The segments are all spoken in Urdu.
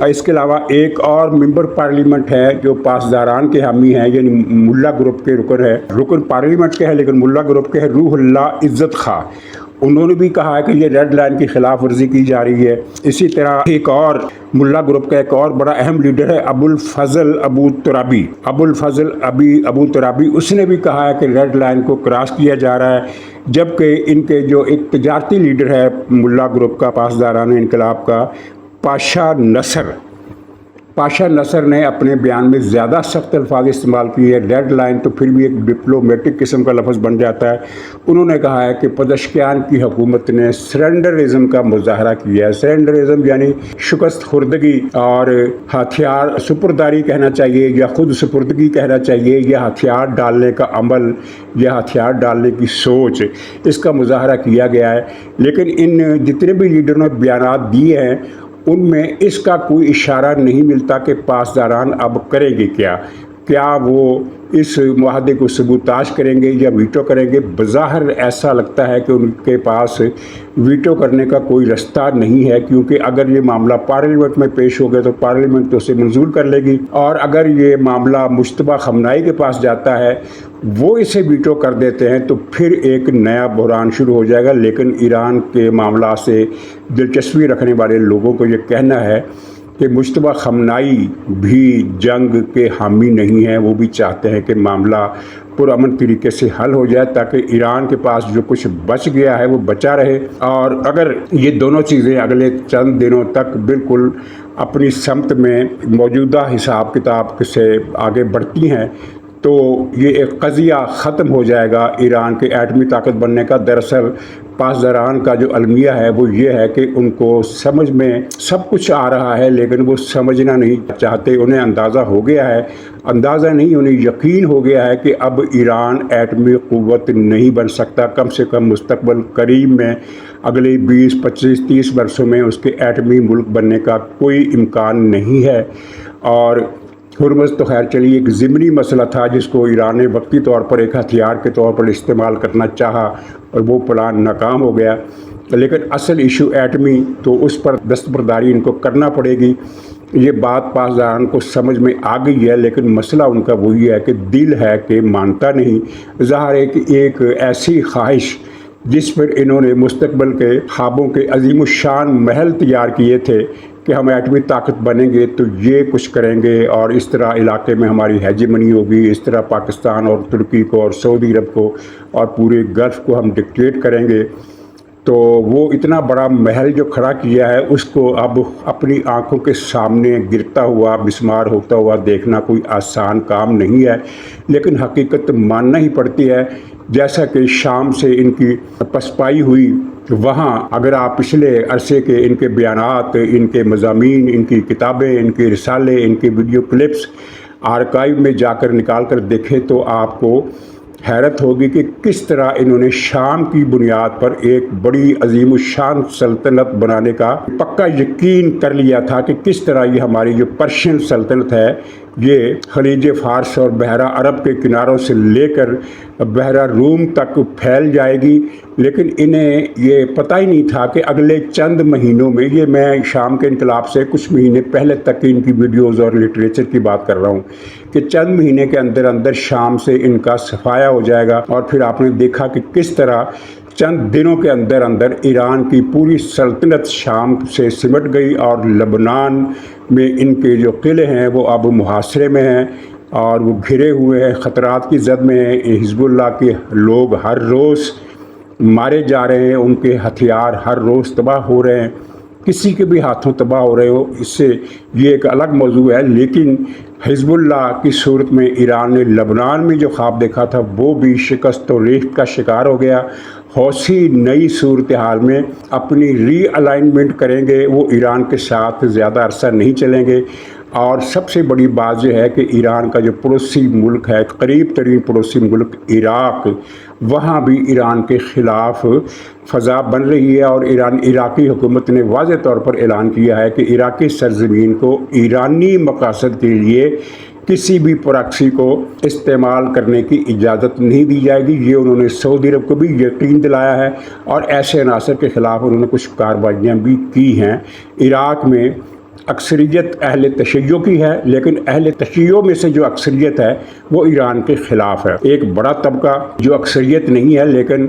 اس کے علاوہ ایک اور ممبر پارلیمنٹ ہے جو پاسداران کے حامی ہیں، یعنی ملا گروپ کے رکن پارلیمنٹ کے ہیں لیکن ملا گروپ کے ہیں، روح اللہ عزت خاں۔ انہوں نے بھی کہا ہے کہ یہ ریڈ لائن کی خلاف ورزی کی جا رہی ہے۔ اسی طرح ایک اور ملا گروپ کا ایک اور بڑا اہم لیڈر ہے ابوالفضل ابو ترابی، اس نے بھی کہا ہے کہ ریڈ لائن کو کراس کیا جا رہا ہے، جبکہ ان کے جو ایک تجارتی لیڈر ہے ملا گروپ کا پاسداران انقلاب کا، پاشا نصر نے اپنے بیان میں زیادہ سخت الفاظ استعمال کیے۔ ریڈ لائن تو پھر بھی ایک ڈپلومیٹک قسم کا لفظ بن جاتا ہے۔ انہوں نے کہا ہے کہ پزشکیان کی حکومت نے سرنڈرزم کا مظاہرہ کیا ہے۔ سرنڈرزم یعنی شکست خوردگی اور ہتھیار سپرداری کہنا چاہیے، یا خود سپردگی کہنا چاہیے، یا ہتھیار ڈالنے کا عمل یا ہتھیار ڈالنے کی سوچ، اس کا مظاہرہ کیا گیا ہے۔ لیکن ان جتنے بھی لیڈروں نے بیانات دیے ہیں ان میں اس کا کوئی اشارہ نہیں ملتا کہ پاسداران اب کریں گے کیا وہ اس معاہدے کو سبوتاژ کریں گے یا ویٹو کریں گے۔ بظاہر ایسا لگتا ہے کہ ان کے پاس ویٹو کرنے کا کوئی رستہ نہیں ہے، کیونکہ اگر یہ معاملہ پارلیمنٹ میں پیش ہو گیا تو پارلیمنٹ تو اسے منظور کر لے گی، اور اگر یہ معاملہ مشتبہ خامنائی کے پاس جاتا ہے، وہ اسے ویٹو کر دیتے ہیں، تو پھر ایک نیا بحران شروع ہو جائے گا۔ لیکن ایران کے معاملات سے دلچسپی رکھنے والے لوگوں کو یہ کہنا ہے کہ مشتبہ خامنائی بھی جنگ کے حامی نہیں ہیں، وہ بھی چاہتے ہیں کہ معاملہ پرامن طریقے سے حل ہو جائے تاکہ ایران کے پاس جو کچھ بچ گیا ہے وہ بچا رہے۔ اور اگر یہ دونوں چیزیں اگلے چند دنوں تک بالکل اپنی سمت میں موجودہ حساب کتاب سے آگے بڑھتی ہیں تو یہ ایک قضیہ ختم ہو جائے گا ایران کے ایٹمی طاقت بننے کا۔ دراصل پاسداران کا جو المیہ ہے وہ یہ ہے کہ ان کو سمجھ میں سب کچھ آ رہا ہے لیکن وہ سمجھنا نہیں چاہتے۔ انہیں اندازہ ہو گیا ہے، اندازہ نہیں، انہیں یقین ہو گیا ہے کہ اب ایران ایٹمی قوت نہیں بن سکتا، کم سے کم مستقبل قریب میں اگلے 20 25 30 برسوں میں اس کے ایٹمی ملک بننے کا کوئی امکان نہیں ہے۔ اور ہرمز تو خیر چلیے ایک ضمنی مسئلہ تھا جس کو ایران نے وقتی طور پر ایک ہتھیار کے طور پر استعمال کرنا چاہا اور وہ پلان ناکام ہو گیا، لیکن اصل ایشو ایٹمی تو اس پر دستبرداری ان کو کرنا پڑے گی۔ یہ بات پاسداران کو سمجھ میں آ گئی ہے، لیکن مسئلہ ان کا وہی ہے کہ دل ہے کہ مانتا نہیں۔ ظاہر ہے کہ ایک ایسی خواہش جس پر انہوں نے مستقبل کے خوابوں کے عظیم الشان محل تیار کیے تھے کہ ہم ایٹمی طاقت بنیں گے تو یہ کچھ کریں گے اور اس طرح علاقے میں ہماری ہیجمنی ہوگی، اس طرح پاکستان اور ترکی کو اور سعودی عرب کو اور پورے گلف کو ہم ڈکٹیٹ کریں گے، تو وہ اتنا بڑا محل جو کھڑا کیا ہے اس کو اب اپنی آنکھوں کے سامنے گرتا ہوا مسمار ہوتا ہوا دیکھنا کوئی آسان کام نہیں ہے، لیکن حقیقت ماننا ہی پڑتی ہے۔ جیسا کہ شام سے ان کی پسپائی ہوئی، وہاں اگر آپ پچھلے عرصے کے ان کے بیانات، ان کے مضامین، ان کی کتابیں، ان کے رسالے، ان کے ویڈیو کلپس آرکائیو میں جا کر نکال کر دیکھیں تو آپ کو حیرت ہوگی کہ کس طرح انہوں نے شام کی بنیاد پر ایک بڑی عظیم الشان سلطنت بنانے کا پکا یقین کر لیا تھا کہ کس طرح یہ ہماری جو پرشین سلطنت ہے یہ خلیج فارس اور بحیرہ عرب کے کناروں سے لے کر بحیرہ روم تک پھیل جائے گی، لیکن انہیں یہ پتہ ہی نہیں تھا کہ اگلے چند مہینوں میں، یہ میں شام کے انقلاب سے کچھ مہینے پہلے تک ان کی ویڈیوز اور لٹریچر کی بات کر رہا ہوں، کہ چند مہینے کے اندر اندر شام سے ان کا صفایا ہو جائے گا۔ اور پھر آپ نے دیکھا کہ کس طرح چند دنوں کے اندر اندر ایران کی پوری سلطنت شام سے سمٹ گئی، اور لبنان میں ان کے جو قلعے ہیں وہ اب محاصرے میں ہیں اور وہ گھرے ہوئے ہیں، خطرات کی زد میں ہیں۔ حزب اللہ کے لوگ ہر روز مارے جا رہے ہیں، ان کے ہتھیار ہر روز تباہ ہو رہے ہیں، کسی کے بھی ہاتھوں تباہ ہو رہے ہو، اس سے یہ ایک الگ موضوع ہے۔ لیکن حزب اللہ کی صورت میں ایران نے لبنان میں جو خواب دیکھا تھا وہ بھی شکست و ریخت کا شکار ہو گیا۔ حوثی نئی صورتحال میں اپنی ری الائنمنٹ کریں گے، وہ ایران کے ساتھ زیادہ عرصہ نہیں چلیں گے۔ اور سب سے بڑی بات یہ ہے کہ ایران کا جو پڑوسی ملک ہے، قریب ترین پڑوسی ملک عراق، وہاں بھی ایران کے خلاف فضا بن رہی ہے، اور عراقی حکومت نے واضح طور پر اعلان کیا ہے کہ عراقی سرزمین کو ایرانی مقاصد کے لیے کسی بھی پراکسی کو استعمال کرنے کی اجازت نہیں دی جائے گی۔ یہ انہوں نے سعودی عرب کو بھی یقین دلایا ہے، اور ایسے عناصر کے خلاف انہوں نے کچھ کارروائیاں بھی کی ہیں۔ عراق میں اکثریت اہل تشیع کی ہے، لیکن اہل تشیع میں سے جو اکثریت ہے وہ ایران کے خلاف ہے۔ ایک بڑا طبقہ جو اکثریت نہیں ہے لیکن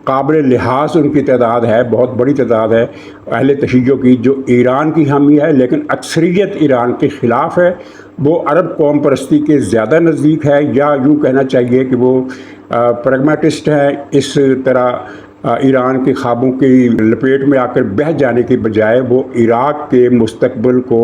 قابل لحاظ ان کی تعداد ہے، بہت بڑی تعداد ہے اہل تشیع کی، جو ایران کی حامی ہے لیکن اکثریت ایران کے خلاف ہے۔ وہ عرب قوم پرستی کے زیادہ نزدیک ہے، یا یوں کہنا چاہیے کہ وہ پریگمیٹسٹ ہیں۔ اس طرح ایران کے خوابوں کی لپیٹ میں آ کر بہہ جانے کے بجائے وہ عراق کے مستقبل کو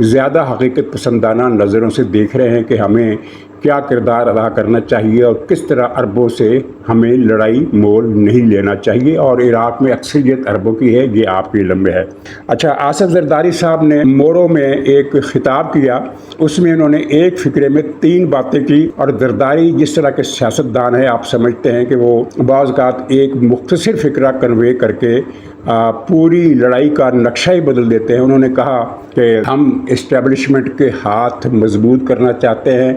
زیادہ حقیقت پسندانہ نظروں سے دیکھ رہے ہیں کہ ہمیں کیا کردار ادا کرنا چاہیے اور کس طرح عربوں سے ہمیں لڑائی مول نہیں لینا چاہیے، اور عراق میں اکثریت عربوں کی ہے، یہ آپ کے علم میں ہے۔ اچھا، آصف زرداری صاحب نے مورو میں ایک خطاب کیا، اس میں انہوں نے ایک فقرے میں 3 باتیں کی، اور زرداری جس طرح کے سیاستدان ہیں آپ سمجھتے ہیں کہ وہ بعض اوقات ایک مختصر فقرہ کنوے کر کے پوری لڑائی کا نقشہ ہی بدل دیتے ہیں۔ انہوں نے کہا کہ ہم اسٹیبلشمنٹ کے ہاتھ مضبوط کرنا چاہتے ہیں،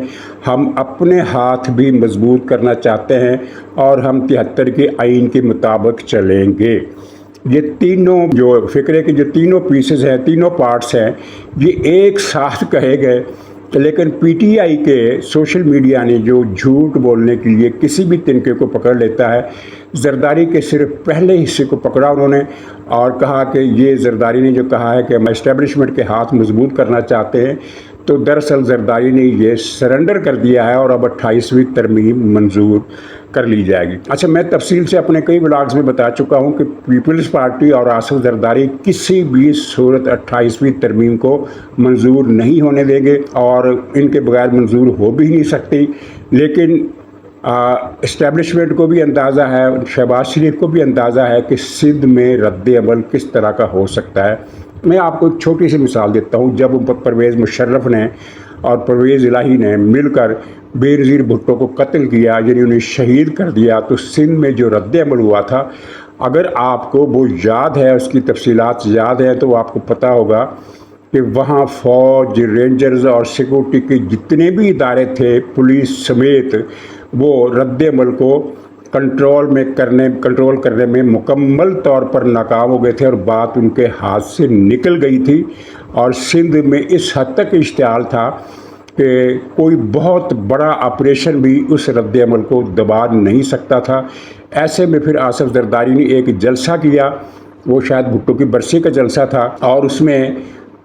ہم اپنے ہاتھ بھی مضبوط کرنا چاہتے ہیں، اور ہم 73 کے آئین کے مطابق چلیں گے۔ یہ تینوں جو فقرے کے جو تینوں پیسز ہیں، تینوں پارٹس ہیں، یہ ایک ساتھ کہے گئے، لیکن پی ٹی آئی کے سوشل میڈیا نے جو جھوٹ بولنے کے لیے کسی بھی تنکے کو پکڑ لیتا ہے، زرداری کے صرف پہلے حصے کو پکڑا انہوں نے، اور کہا کہ یہ زرداری نے جو کہا ہے کہ ہم اسٹیبلشمنٹ کے ہاتھ مضبوط کرنا چاہتے ہیں، تو دراصل زرداری نے یہ سرنڈر کر دیا ہے، اور اب 28ویں ترمیم منظور کر لی جائے گی۔ اچھا، میں تفصیل سے اپنے کئی ولاگز میں بتا چکا ہوں کہ پیپلز پارٹی اور آصف زرداری کسی بھی صورت 28ویں ترمیم کو منظور نہیں ہونے دیں گے، اور ان کے بغیر منظور ہو بھی نہیں سکتی۔ لیکن اسٹیبلشمنٹ کو بھی اندازہ ہے، شہباز شریف کو بھی اندازہ ہے کہ سندھ میں رد عمل کس طرح کا ہو سکتا ہے۔ میں آپ کو ایک چھوٹی سی مثال دیتا ہوں۔ جب پرویز مشرف نے اور پرویز الہی نے مل کر بے نظیر بھٹو کو قتل کیا، یعنی انہیں شہید کر دیا، تو سندھ میں جو رد عمل ہوا تھا، اگر آپ کو وہ یاد ہے، اس کی تفصیلات یاد ہیں، تو آپ کو پتہ ہوگا کہ وہاں فوج، رینجرز اور سیکورٹی کے جتنے بھی ادارے تھے، پولیس سمیت، وہ رد عمل کو کنٹرول کرنے میں مکمل طور پر ناکام ہو گئے تھے، اور بات ان کے ہاتھ سے نکل گئی تھی، اور سندھ میں اس حد تک اشتعال تھا کہ کوئی بہت بڑا آپریشن بھی اس رد عمل کو دبا نہیں سکتا تھا۔ ایسے میں پھر آصف زرداری نے ایک جلسہ کیا، وہ شاید بھٹو کی برسی کا جلسہ تھا، اور اس میں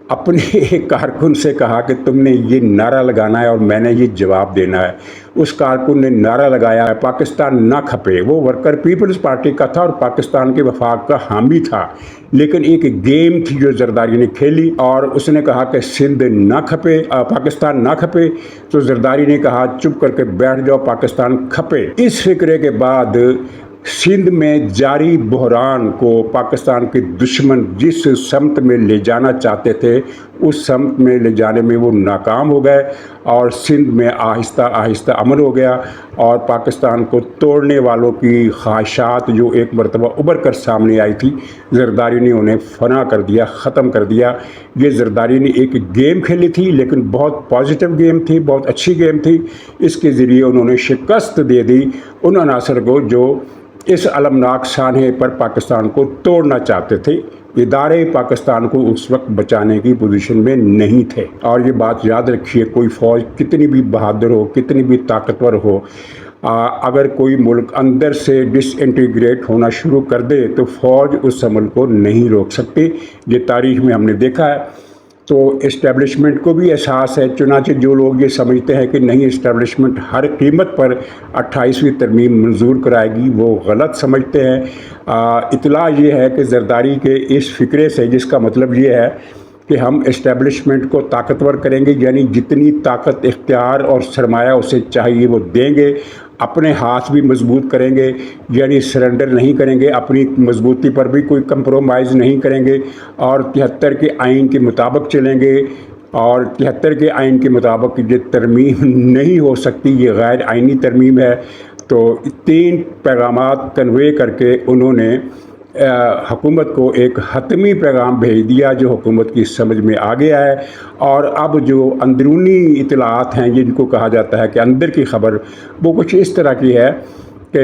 اپنے ایک کارکن سے کہا کہ تم نے یہ نعرہ لگانا ہے اور میں نے یہ جواب دینا ہے۔ اس کارکن نے نعرہ لگایا، پاکستان نہ کھپے۔ وہ ورکر پیپلز پارٹی کا تھا اور پاکستان کے وفاق کا حامی تھا، لیکن ایک گیم تھی جو زرداری نے کھیلی، اور اس نے کہا کہ سندھ نہ کھپے، پاکستان نہ کھپے، تو زرداری نے کہا چپ کر کے بیٹھ جاؤ، پاکستان کھپے۔ اس فقرے کے بعد سندھ میں جاری بحران کو پاکستان کے دشمن جس سمت میں لے جانا چاہتے تھے، اس سمت میں لے جانے میں وہ ناکام ہو گئے، اور سندھ میں آہستہ آہستہ امن ہو گیا، اور پاکستان کو توڑنے والوں کی خواہشات جو ایک مرتبہ ابھر کر سامنے آئی تھی، زرداری نے انہیں فنا کر دیا، ختم کر دیا۔ یہ زرداری نے ایک گیم کھیلی تھی، لیکن بہت پازیٹیو گیم تھی، بہت اچھی گیم تھی۔ اس کے ذریعے انہوں نے شکست دے دی ان عناصر کو جو اس المناک سانحے پر پاکستان کو توڑنا چاہتے تھے۔ ادارے پاکستان کو اس وقت بچانے کی پوزیشن میں نہیں تھے، اور یہ بات یاد رکھیے، کوئی فوج کتنی بھی بہادر ہو، کتنی بھی طاقتور ہو، اگر کوئی ملک اندر سے ڈس انٹیگریٹ ہونا شروع کر دے تو فوج اس عمل کو نہیں روک سکتی۔ یہ تاریخ میں ہم نے دیکھا ہے۔ تو اسٹیبلشمنٹ کو بھی احساس ہے، چنانچہ جو لوگ یہ سمجھتے ہیں کہ نہیں اسٹیبلشمنٹ ہر قیمت پر 28ویں ترمیم منظور کرائے گی، وہ غلط سمجھتے ہیں۔ اطلاع یہ ہے کہ زرداری کے اس فقرے سے، جس کا مطلب یہ ہے کہ ہم اسٹیبلشمنٹ کو طاقتور کریں گے، یعنی جتنی طاقت، اختیار اور سرمایہ اسے چاہیے وہ دیں گے، اپنے ہاتھ بھی مضبوط کریں گے، یعنی سرنڈر نہیں کریں گے، اپنی مضبوطی پر بھی کوئی کمپرومائز نہیں کریں گے، اور 73 کے آئین کے مطابق چلیں گے۔ اور 73 کے آئین کے مطابق یہ ترمیم نہیں ہو سکتی، یہ غیر آئینی ترمیم ہے۔ تو 3 پیغامات کنوے کر کے انہوں نے حکومت کو ایک حتمی پیغام بھیج دیا جو حکومت کی سمجھ میں آ گیا ہے، اور اب جو اندرونی اطلاعات ہیں جن کو کہا جاتا ہے کہ اندر کی خبر، وہ کچھ اس طرح کی ہے کہ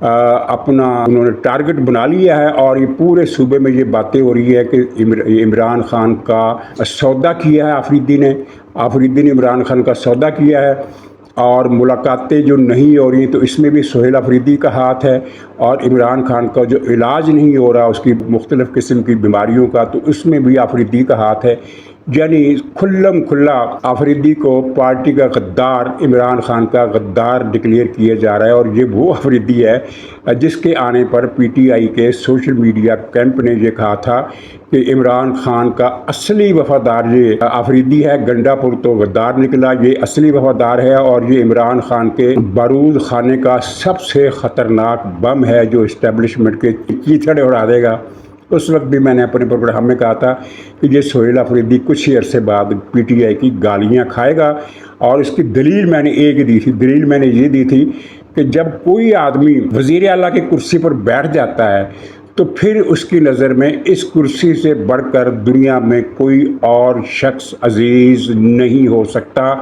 اپنا انہوں نے ٹارگٹ بنا لیا ہے، اور یہ پورے صوبے میں یہ باتیں ہو رہی ہے کہ عمران خان کا سودا کیا ہے آفریدی نے عمران خان کا سودا کیا ہے، اور ملاقاتیں جو نہیں ہو رہی تو اس میں بھی سہیل آفریدی کا ہاتھ ہے، اور عمران خان کا جو علاج نہیں ہو رہا اس کی مختلف قسم کی بیماریوں کا، تو اس میں بھی آفریدی کا ہاتھ ہے۔ یعنی کھلم کھلا آفریدی کو پارٹی کا غدار، عمران خان کا غدار ڈکلیئر کیا جا رہا ہے، اور یہ وہ آفریدی ہے جس کے آنے پر پی ٹی آئی کے سوشل میڈیا کیمپ نے یہ کہا تھا کہ عمران خان کا اصلی وفادار یہ آفریدی ہے، گنڈا پور تو غدار نکلا، یہ اصلی وفادار ہے، اور یہ عمران خان کے بارود خانے کا سب سے خطرناک بم ہے جو اسٹیبلشمنٹ کے کیچڑ اڑا دے گا۔ اس وقت بھی میں نے اپنے پروگرام میں کہا تھا کہ یہ سہیل آفریدی کچھ ہی عرصے بعد پی ٹی آئی کی گالیاں کھائے گا، اور اس کی دلیل میں نے ایک دی تھی، دلیل میں نے یہ دی تھی کہ جب کوئی آدمی وزیر اعلیٰ کی کرسی پر بیٹھ جاتا ہے تو پھر اس کی نظر میں اس کرسی سے بڑھ کر دنیا میں کوئی اور شخص عزیز نہیں ہو سکتا۔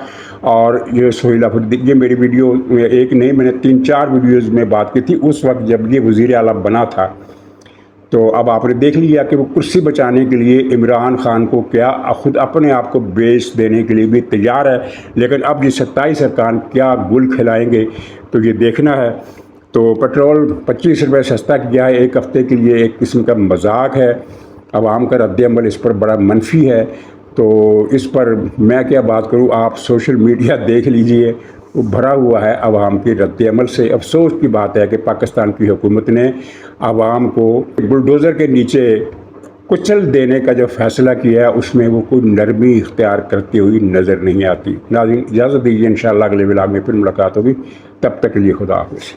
اور یہ سہیل آفریدی، یہ میری ویڈیو ایک نہیں، میں نے 3-4 ویڈیوز میں بات کی تھی اس وقت جب یہ وزیر اعلیٰ بنا تھا۔ تو اب آپ نے دیکھ لیا کہ وہ کرسی بچانے کے لیے عمران خان کو کیا خود اپنے آپ کو بیچ دینے کے لیے بھی تیار ہے، لیکن اب یہ 27 ارکان کیا گل کھلائیں گے تو یہ دیکھنا ہے۔ تو پیٹرول 25 روپے سستا کیا ہے ایک ہفتے کے لیے، ایک قسم کا مذاق ہے، عوام کا رد عمل اس پر بڑا منفی ہے۔ تو اس پر میں کیا بات کروں، آپ سوشل میڈیا دیکھ لیجئے، وہ بھرا ہوا ہے عوام کے رد عمل سے۔ افسوس کی بات ہے کہ پاکستان کی حکومت نے عوام کو بلڈوزر کے نیچے کچل دینے کا جو فیصلہ کیا ہے اس میں وہ کوئی نرمی اختیار کرتی ہوئی نظر نہیں آتی۔ ناظرین اجازت دیجیے، انشاءاللہ اگلے ولاگ میں پھر ملاقات ہوگی، تب تک کے لیے خدا حافظ۔